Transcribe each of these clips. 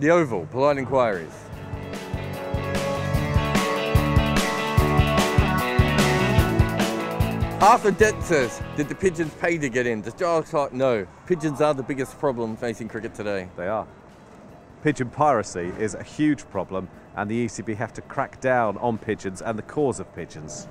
The Oval, Polite Enquiries. Arthur Dent says, did the pigeons pay to get in? Does Jarrod Clark know? Pigeons are the biggest problem facing cricket today. They are. Pigeon piracy is a huge problem, and the ECB have to crack down on pigeons and the cause of pigeons.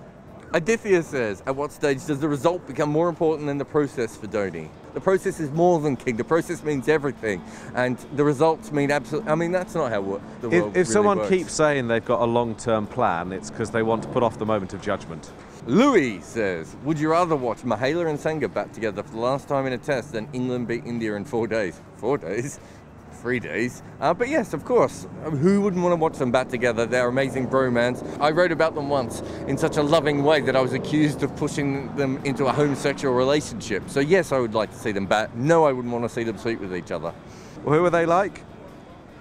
Adithya says, at what stage does the result become more important than the process for Dhoni? The process is more than king. The process means everything, and the results mean absolutely. I mean, that's not how the world If really someone works. keeps saying they've got a long-term plan, it's because they want to put off the moment of judgment. Louis says, would you rather watch Mihaela and Sangha bat together for the last time in a test than England beat India in 4 days? 4 days? 3 days. But yes, of course. Who wouldn't want to watch them bat together? They're amazing bromance. I wrote about them once in such a loving way that I was accused of pushing them into a homosexual relationship. So yes, I would like to see them bat. No, I wouldn't want to see them sleep with each other. Well, who are they like?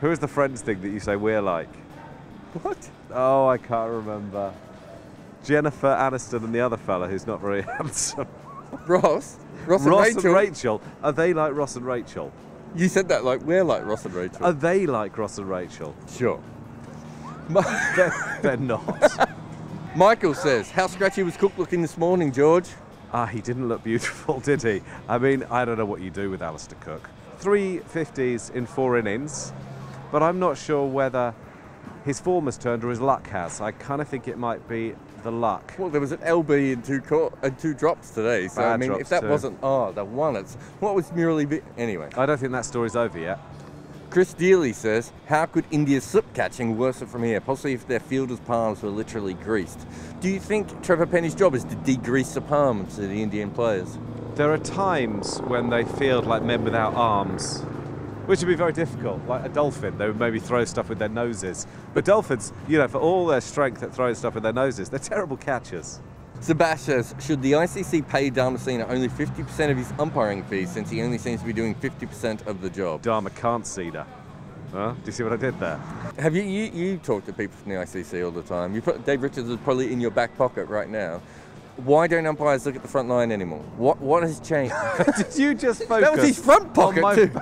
Who is the Friends thing that you say we're like? What? Oh, I can't remember. Jennifer Aniston and the other fella who's not very handsome. Ross and Rachel. Are they like Ross and Rachel? You said that like we're like Ross and Rachel. Are they like Ross and Rachel? Sure. They're not. Michael says, how scratchy was Cooke looking this morning, George? He didn't look beautiful, did he? I mean, I don't know what you do with Alistair Cooke. 3 50s in 4 innings, but I'm not sure whether his form has turned or his luck has. I kind of think it might be the luck. Well, there was an LB and 2 drops today, so Bad I mean, if that too. wasn't the one, it's what was merely anyway. I don't think that story's over yet. Chris Dealey says, how could India's slip catching worsen from here? Possibly if their fielders' palms were literally greased. Do you think Trevor Penny's job is to degrease the palms of the Indian players? There are times when they field like men without arms, which would be very difficult. Like a dolphin, they would maybe throw stuff with their noses. But dolphins, you know, for all their strength at throwing stuff with their noses, they're terrible catchers. Sebash says, should the ICC pay Dharmasena only 50% of his umpiring fees since he only seems to be doing 50% of the job? Dharma-can't-see-da. Huh? Do you see what I did there? Have you talk to people from the ICC all the time? Dave Richards is probably in your back pocket right now. Why don't umpires look at the front line anymore? What has changed? Did you just focus? That was his front pocket too.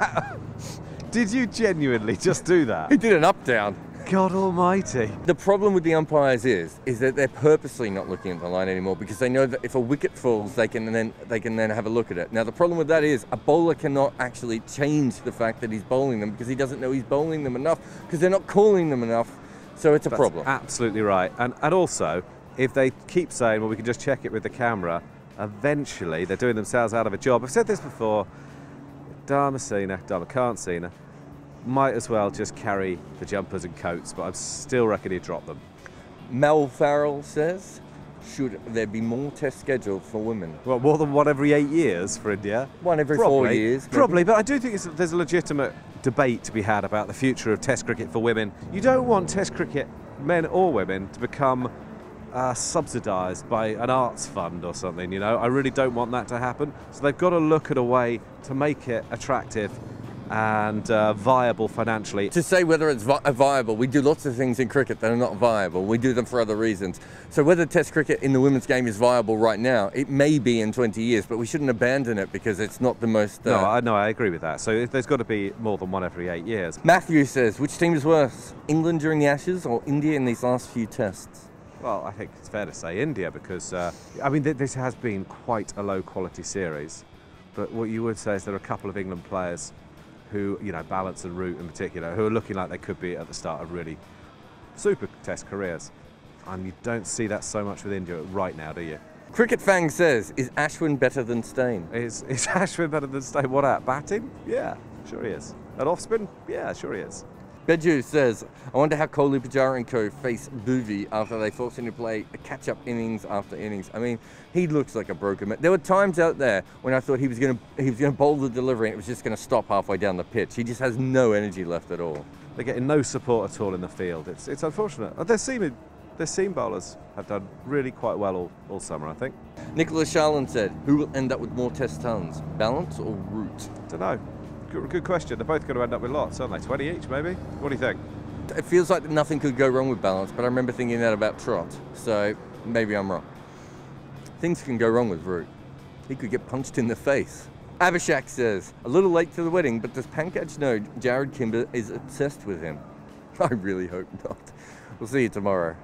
Did you genuinely just do that? He did an up-down. God almighty. The problem with the umpires is that they're purposely not looking at the line anymore because they know that if a wicket falls, they can then have a look at it. Now the problem with that is a bowler cannot actually change the fact that he's bowling them because he doesn't know he's bowling them enough because they're not calling them enough. So it's a problem. Absolutely right. And also, if they keep saying, well, we can just check it with the camera, eventually they're doing themselves out of a job. I've said this before. Dharma-can't-see-da, might as well just carry the jumpers and coats, but I still reckon he'd drop them. Mel Farrell says, should there be more tests scheduled for women? Well, more than one every 8 years for India? One every 4 years. Maybe. Probably, but I do think there's a legitimate debate to be had about the future of Test cricket for women. You don't want Test cricket, men or women, to become subsidised by an arts fund or something, you know. I really don't want that to happen. So they've got to look at a way to make it attractive and viable financially. To say whether it's viable, we do lots of things in cricket that are not viable. We do them for other reasons. So whether Test cricket in the women's game is viable right now, it may be in 20 years, but we shouldn't abandon it because it's not the most... No, I agree with that. So there's got to be more than one every 8 years. Matthew says, which team is worse, England during the Ashes or India in these last few tests? Well, I think it's fair to say India because, I mean, this has been quite a low-quality series. But what you would say is there are a couple of England players who, you know, Ballance and Root in particular, who are looking like they could be at the start of really super Test careers. And you don't see that so much with India right now, do you? Cricket Fang says, is Ashwin better than Steyn? Is Ashwin better than Steyn? What at? Batting? Yeah, sure he is. At off-spin? Yeah, sure he is. Beju says, I wonder how Kohli, Pujara and co face Bhuvi after they forced him to play a catch-up innings after innings. I mean, he looks like a broken man. There were times out there when I thought he was going to bowl the delivery and it was just going to stop halfway down the pitch. He just has no energy left at all. They're getting no support at all in the field. It's unfortunate. Their seam bowlers have done really quite well all summer, I think. Nicholas Charlin said, who will end up with more Test tons, Ballance or Root? Don't know. Good question. They're both going to end up with lots, aren't they? 20 each, maybe? What do you think? It feels like nothing could go wrong with Ballance, but I remember thinking that about Trott, so maybe I'm wrong. Things can go wrong with Root. He could get punched in the face. Abhishek says, a little late to the wedding, but does Pankaj know Jarrod Kimber is obsessed with him? I really hope not. We'll see you tomorrow.